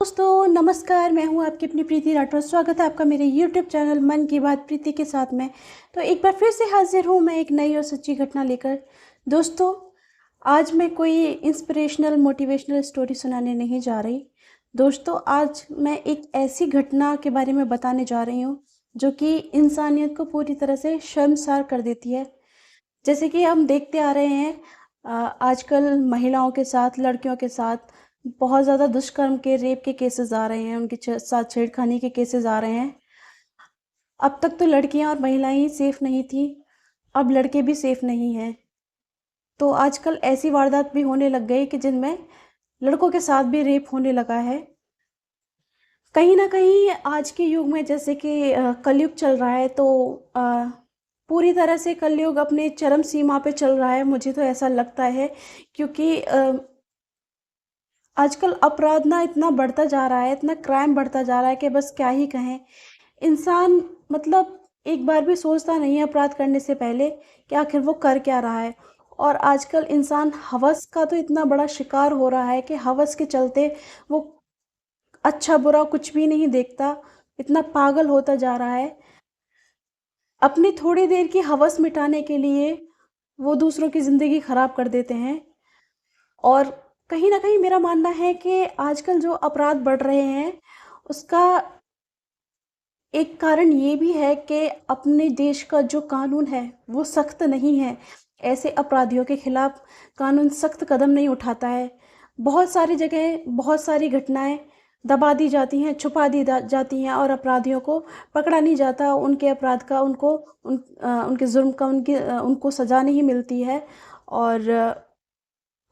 दोस्तों नमस्कार, मैं हूं आपकी अपनी प्रीति राठौर। स्वागत है आपका मेरे यूट्यूब चैनल मन की बात प्रीति के साथ में। तो एक बार फिर से हाजिर हूं मैं एक नई और सच्ची घटना लेकर। दोस्तों, आज मैं कोई इंस्पिरेशनल मोटिवेशनल स्टोरी सुनाने नहीं जा रही। दोस्तों, आज मैं एक ऐसी घटना के बारे में बताने जा रही हूं जो कि इंसानियत को पूरी तरह से शर्मसार कर देती है। जैसे कि हम देखते आ रहे हैं, आजकल महिलाओं के साथ, लड़कियों के साथ बहुत ज़्यादा दुष्कर्म के, रेप के केसेस आ रहे हैं, उनके साथ छेड़खानी के केसेस आ रहे हैं। अब तक तो लड़कियां और महिलाएं ही सेफ नहीं थी, अब लड़के भी सेफ नहीं हैं। तो आजकल ऐसी वारदात भी होने लग गई कि जिनमें लड़कों के साथ भी रेप होने लगा है। कहीं ना कहीं आज के युग में, जैसे कि कलयुग चल रहा है, तो अ, पूरी तरह से कलयुग अपने चरम सीमा पे चल रहा है, मुझे तो ऐसा लगता है। क्योंकि आजकल अपराध ना इतना बढ़ता जा रहा है, इतना क्राइम बढ़ता जा रहा है कि बस क्या ही कहें। इंसान मतलब एक बार भी सोचता नहीं है अपराध करने से पहले कि आखिर वो कर क्या रहा है। और आजकल इंसान हवस का तो इतना बड़ा शिकार हो रहा है कि हवस के चलते वो अच्छा बुरा कुछ भी नहीं देखता, इतना पागल होता जा रहा है। अपनी थोड़ी देर की हवस मिटाने के लिए वो दूसरों की ज़िंदगी खराब कर देते हैं। और कहीं न कहीं मेरा मानना है कि आजकल जो अपराध बढ़ रहे हैं, उसका एक कारण ये भी है कि अपने देश का जो कानून है, वो सख्त नहीं है। ऐसे अपराधियों के खिलाफ कानून सख्त कदम नहीं उठाता है। बहुत सारी जगह, बहुत सारी घटनाएँ दबा दी जाती हैं, छुपा दी जाती हैं और अपराधियों को पकड़ा नहीं जाता। उनके अपराध का उनके जुर्म का उनको सज़ा नहीं मिलती है। और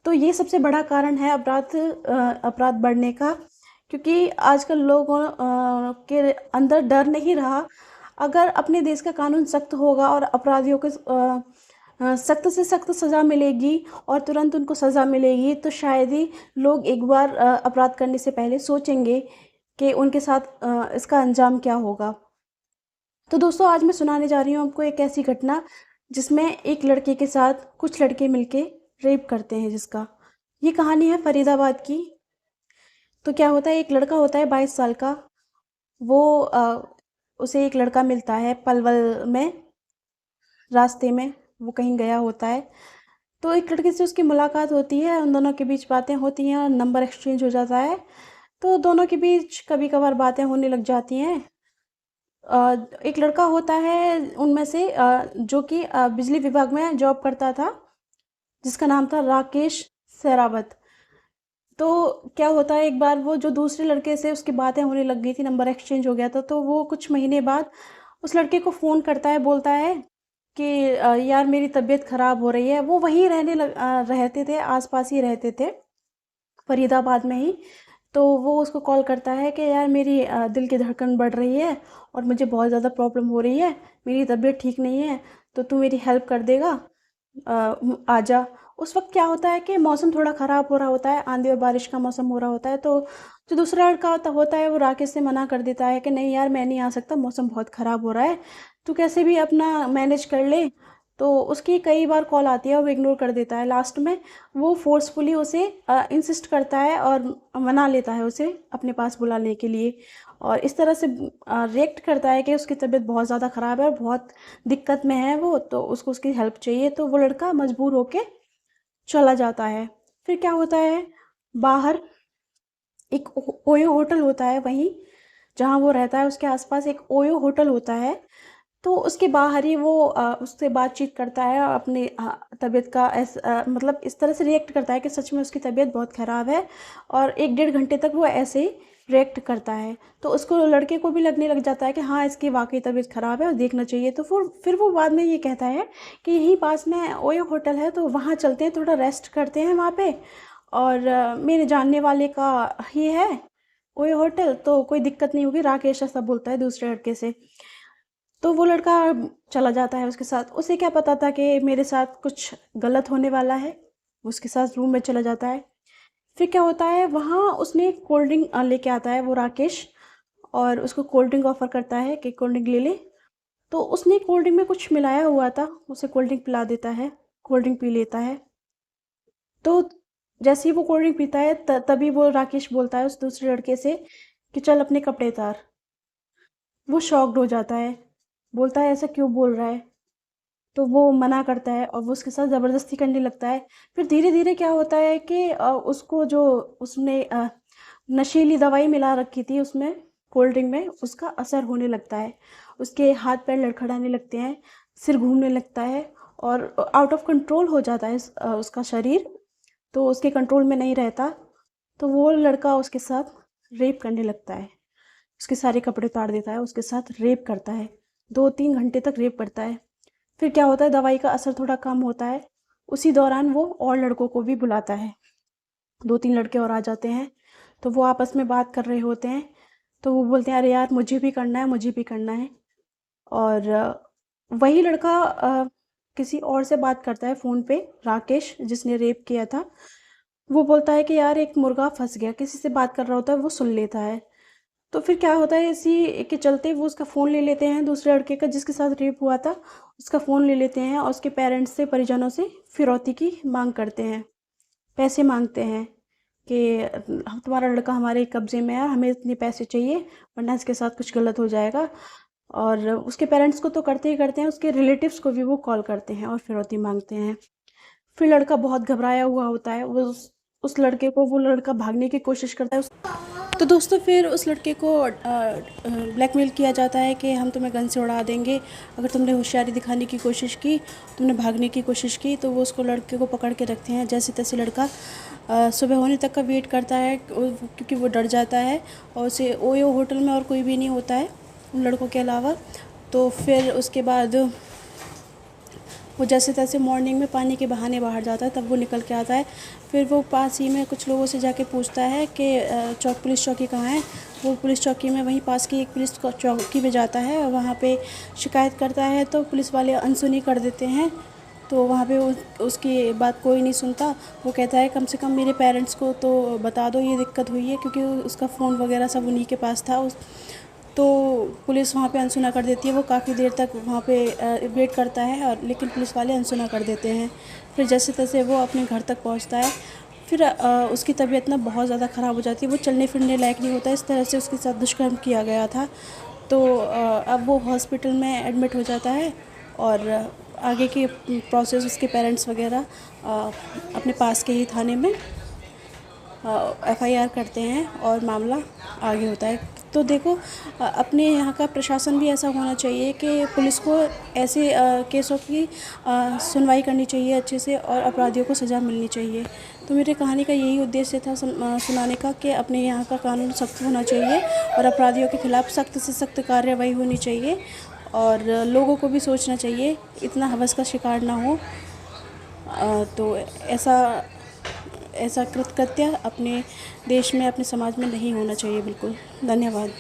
तो ये सबसे बड़ा कारण है अपराध बढ़ने का। क्योंकि आजकल लोगों के अंदर डर नहीं रहा। अगर अपने देश का कानून सख्त होगा और अपराधियों को सख्त से सख्त सज़ा मिलेगी और तुरंत उनको सज़ा मिलेगी, तो शायद ही लोग एक बार अपराध करने से पहले सोचेंगे कि उनके साथ इसका अंजाम क्या होगा। तो दोस्तों, आज मैं सुनाने जा रही हूँ आपको एक ऐसी घटना जिसमें एक लड़के के साथ कुछ लड़के मिलके रेप करते हैं, जिसका ये कहानी है फरीदाबाद की। तो क्या होता है, एक लड़का होता है 22 साल का। वो उसे एक लड़का मिलता है पलवल में, रास्ते में वो कहीं गया होता है। तो एक लड़के से उसकी मुलाकात होती है, उन दोनों के बीच बातें होती हैं और नंबर एक्सचेंज हो जाता है। तो दोनों के बीच कभी कभार बातें होने लग जाती हैं। एक लड़का होता है उनमें से, जो कि बिजली विभाग में जॉब करता था, जिसका नाम था राकेश सेरावत। तो क्या होता है, एक बार वो जो दूसरे लड़के से उसकी बातें होने लग गई थी, नंबर एक्सचेंज हो गया था, तो वो कुछ महीने बाद उस लड़के को फ़ोन करता है, बोलता है कि यार मेरी तबीयत ख़राब हो रही है। वो वहीं रहते थे, आसपास ही रहते थे, फरीदाबाद में ही। तो वो उसको कॉल करता है कि यार मेरी दिल की धड़कन बढ़ रही है और मुझे बहुत ज़्यादा प्रॉब्लम हो रही है, मेरी तबीयत ठीक नहीं है, तो तू मेरी हेल्प कर देगा, आजा। उस वक्त क्या होता है कि मौसम थोड़ा ख़राब हो रहा होता है, आंधी और बारिश का मौसम हो रहा होता है। तो जो दूसरा लड़का होता है वो राकेश से मना कर देता है कि नहीं यार, मैं नहीं आ सकता, मौसम बहुत ख़राब हो रहा है, तू कैसे भी अपना मैनेज कर ले। तो उसकी कई बार कॉल आती है, वो इग्नोर कर देता है। लास्ट में वो फोर्सफुली उसे इंसिस्ट करता है और मना लेता है उसे अपने पास बुलाने के लिए। और इस तरह से रिएक्ट करता है कि उसकी तबीयत बहुत ज़्यादा ख़राब है और बहुत दिक्कत में है वो, तो उसको उसकी हेल्प चाहिए। तो वो लड़का मजबूर होके चला जाता है। फिर क्या होता है, बाहर एक ओयो होटल होता है, वहीं जहाँ वो रहता है उसके आसपास एक ओयो होटल होता है। तो उसके बाहर ही वो उससे बातचीत करता है और अपनी तबीयत का मतलब इस तरह से रिएक्ट करता है कि सच में उसकी तबीयत बहुत ख़राब है। और 1 डेढ़ घंटे तक वो ऐसे ही रिएक्ट करता है। तो उसको, लड़के को भी लगने लग जाता है कि हाँ, इसकी वाकई तबीयत ख़राब है और देखना चाहिए। तो फिर वो बाद में ये कहता है कि यहीं पास में ओयो होटल है, तो वहाँ चलते हैं, थोड़ा रेस्ट करते हैं वहाँ पे। और मेरे जानने वाले का ही है ओयो होटल, तो कोई दिक्कत नहीं होगी, राकेश ऐसा बोलता है दूसरे लड़के से। तो वो लड़का चला जाता है उसके साथ। उसे क्या पता था कि मेरे साथ कुछ गलत होने वाला है। वो उसके साथ रूम में चला जाता है। फिर क्या होता है, वहाँ उसने कोल्ड ड्रिंक लेके आता है वो राकेश, और उसको कोल्ड ड्रिंक ऑफर करता है कि कोल्ड ड्रिंक ले ले। तो उसने कोल्ड ड्रिंक में कुछ मिलाया हुआ था, उसे कोल्ड ड्रिंक पिला देता है, कोल्ड ड्रिंक पी लेता है। तो जैसे ही वो कोल्ड ड्रिंक पीता है तभी वो राकेश बोलता है उस दूसरे लड़के से कि चल अपने कपड़े उतार। वो शॉक्ड हो जाता है, बोलता है ऐसा क्यों बोल रहा है? तो वो मना करता है और वो उसके साथ ज़बरदस्ती करने लगता है। फिर धीरे-धीरे क्या होता है कि उसको जो उसने नशीली दवाई मिला रखी थी उसमें, कोल्ड ड्रिंक में, उसका असर होने लगता है। उसके हाथ-पैर लड़खड़ाने लगते हैं, सिर घूमने लगता है और आउट ऑफ कंट्रोल हो जाता है उसका शरीर, तो उसके कंट्रोल में नहीं रहता। तो वो लड़का उसके साथ रेप करने लगता है। उसके सारे कपड़े उतार देता है, उसके साथ रेप करता है। 2-3 घंटे तक रेप करता है। फिर क्या होता है, दवाई का असर थोड़ा कम होता है। उसी दौरान वो और लड़कों को भी बुलाता है। 2-3 लड़के और आ जाते हैं, तो वो आपस में बात कर रहे होते हैं। तो वो बोलते हैं, "अरे यार! मुझे भी करना है, मुझे भी करना है।" और वही लड़का किसी और से बात करता है फ़ोन पे, राकेश जिसने रेप किया था। वो बोलता है कि यार एक मुर्गा फँस गया, किसी से बात कर रहा होता है, वो सुन लेता है। तो फिर क्या होता है, इसी के चलते वो उसका फ़ोन ले लेते हैं दूसरे लड़के का जिसके साथ रेप हुआ था, उसका फ़ोन ले लेते हैं और उसके पेरेंट्स से, परिजनों से फिरौती की माँग करते हैं। पैसे माँगते हैं कि हम तुम्हारा लड़का हमारे कब्ज़े में है, हमें इतने पैसे चाहिए वरना इसके साथ कुछ गलत हो जाएगा। और उसके पेरेंट्स को तो करते ही करते हैं, उसके रिलेटिव्स को भी वो कॉल करते हैं और फिरौती माँगते हैं। फिर लड़का बहुत घबराया हुआ होता है, उस लड़के को वो लड़का भागने की कोशिश करता है। तो दोस्तों फिर उस लड़के को ब्लैकमेल किया जाता है कि हम तुम्हें गन से उड़ा देंगे, अगर तुमने होशियारी दिखाने की कोशिश की, तुमने भागने की कोशिश की। तो वो उसको लड़के को पकड़ के रखते हैं। जैसे तैसे लड़का सुबह होने तक का वेट करता है क्योंकि वो डर जाता है और उसे ओयो होटल में और कोई भी नहीं होता है उन लड़कों के अलावा। तो फिर उसके बाद वो जैसे तैसे मॉर्निंग में पानी के बहाने बाहर जाता है, तब वो निकल के आता है। फिर वो पास ही में कुछ लोगों से जाके पूछता है कि पुलिस चौकी कहाँ है। वो पुलिस चौकी में वहीं पास की एक पुलिस चौकी में जाता है और वहाँ पे शिकायत करता है, तो पुलिस वाले अनसुनी कर देते हैं। तो वहाँ पे उसकी बात कोई नहीं सुनता। वो कहता है कम से कम मेरे पेरेंट्स को तो बता दो ये दिक्कत हुई है, क्योंकि उसका फ़ोन वगैरह सब उन्हीं के पास था। तो पुलिस वहाँ पे अनसुना कर देती है। वो काफ़ी देर तक वहाँ पे वेट करता है और लेकिन पुलिस वाले अनसुना कर देते हैं। फिर जैसे तैसे वो अपने घर तक पहुँचता है। फिर उसकी तबीयत ना बहुत ज़्यादा ख़राब हो जाती है, वो चलने फिरने लायक नहीं होता। इस तरह से उसके साथ दुष्कर्म किया गया था। तो अब वो हॉस्पिटल में एडमिट हो जाता है और आगे की प्रोसेस उसके पेरेंट्स वगैरह अपने पास के ही थाने में एफआईआर करते हैं और मामला आगे होता है। तो देखो अपने यहाँ का प्रशासन भी ऐसा होना चाहिए कि पुलिस को ऐसे केसों की सुनवाई करनी चाहिए अच्छे से और अपराधियों को सज़ा मिलनी चाहिए। तो मेरे कहानी का यही उद्देश्य था सुनाने का कि अपने यहाँ का कानून सख्त होना चाहिए और अपराधियों के खिलाफ़ सख्त से सख्त कार्रवाई होनी चाहिए और लोगों को भी सोचना चाहिए, इतना हवस का शिकार ना हो। तो ऐसा कृत्य अपने देश में, अपने समाज में नहीं होना चाहिए बिल्कुल। धन्यवाद।